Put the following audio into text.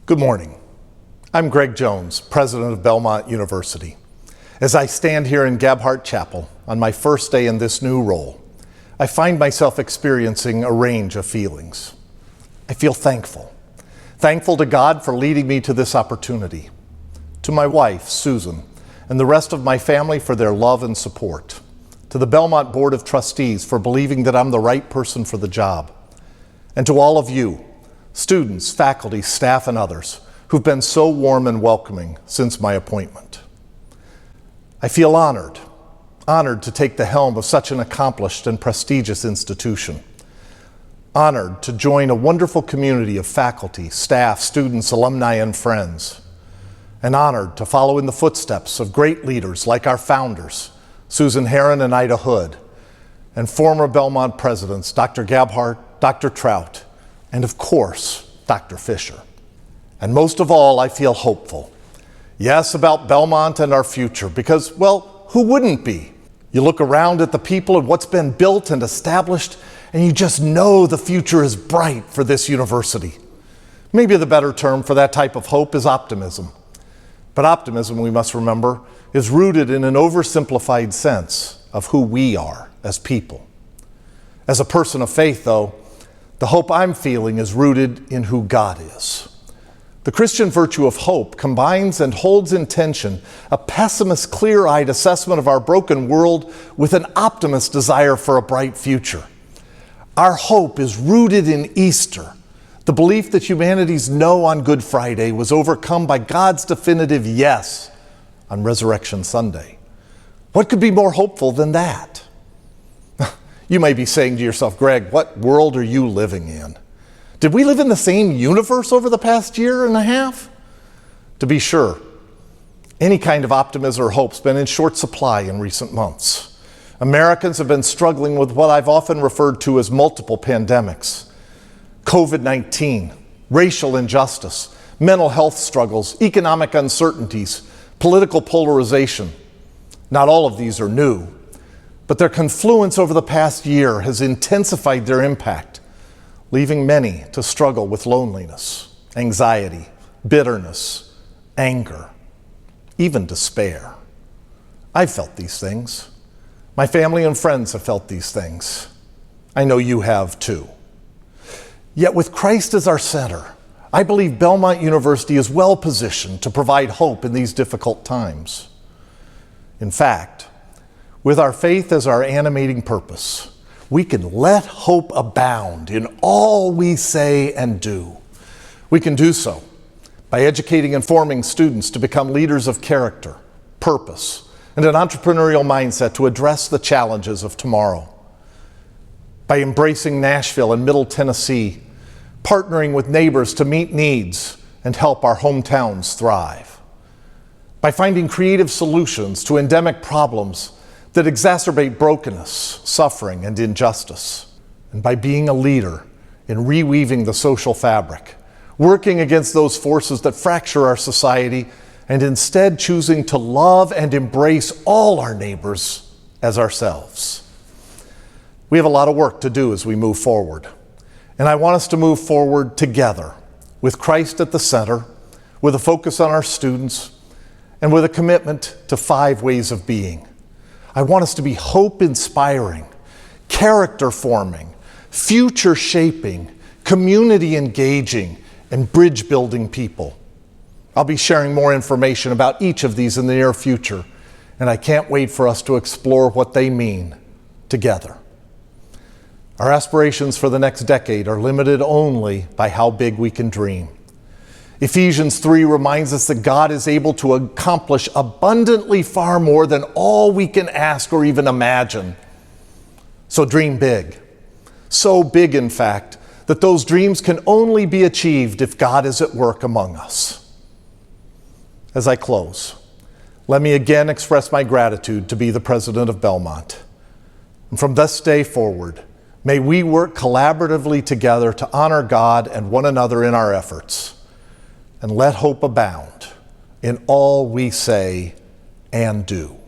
Good morning. I'm Greg Jones, president of Belmont University. As I stand here in Gabhart Chapel on my first day in this new role, I find myself experiencing a range of feelings. I feel thankful. Thankful to God for leading me to this opportunity, to my wife, Susan, and the rest of my family for their love and support, to the Belmont Board of Trustees for believing that I'm the right person for the job, and to all of you, students, faculty, staff, and others who've been so warm and welcoming since my appointment. I feel honored to take the helm of such an accomplished and prestigious institution. Honored to join a wonderful community of faculty, staff, students, alumni, and friends. And honored to follow in the footsteps of great leaders like our founders, Susan Heron and Ida Hood, and former Belmont presidents, Dr. Gabhart, Dr. Trout, and of course, Dr. Fisher. And most of all, I feel hopeful. Yes, about Belmont and our future, because, well, who wouldn't be? You look around at the people and what's been built and established, and you just know the future is bright for this university. Maybe the better term for that type of hope is optimism. But optimism, we must remember, is rooted in an oversimplified sense of who we are as people. As a person of faith, though, the hope I'm feeling is rooted in who God is. The Christian virtue of hope combines and holds in tension a pessimist, clear-eyed assessment of our broken world with an optimist desire for a bright future. Our hope is rooted in Easter, the belief that humanity's no on Good Friday was overcome by God's definitive yes on Resurrection Sunday. What could be more hopeful than that? You may be saying to yourself, Greg, what world are you living in? Did we live in the same universe over the past year and a half? To be sure, any kind of optimism or hope's been in short supply in recent months. Americans have been struggling with what I've often referred to as multiple pandemics. COVID-19, racial injustice, mental health struggles, economic uncertainties, political polarization. Not all of these are new, but their confluence over the past year has intensified their impact, leaving many to struggle with loneliness, anxiety, bitterness, anger, even despair. I've felt these things. My family and friends have felt these things. I know you have too. Yet with Christ as our center, I believe Belmont University is well positioned to provide hope in these difficult times. In fact, with our faith as our animating purpose, we can let hope abound in all we say and do. We can do so by educating and forming students to become leaders of character, purpose, and an entrepreneurial mindset to address the challenges of tomorrow. By embracing Nashville and Middle Tennessee, partnering with neighbors to meet needs and help our hometowns thrive. By finding creative solutions to endemic problems that exacerbate brokenness, suffering, and injustice. And by being a leader in reweaving the social fabric, working against those forces that fracture our society, and instead choosing to love and embrace all our neighbors as ourselves. We have a lot of work to do as we move forward. And I want us to move forward together, with Christ at the center, with a focus on our students, and with a commitment to 5 ways of being. I want us to be hope-inspiring, character-forming, future-shaping, community-engaging, and bridge-building people. I'll be sharing more information about each of these in the near future, and I can't wait for us to explore what they mean together. Our aspirations for the next decade are limited only by how big we can dream. Ephesians 3 reminds us that God is able to accomplish abundantly far more than all we can ask or even imagine. So dream big. So big, in fact, that those dreams can only be achieved if God is at work among us. As I close, let me again express my gratitude to be the president of Belmont. And from this day forward, may we work collaboratively together to honor God and one another in our efforts. And let hope abound in all we say and do.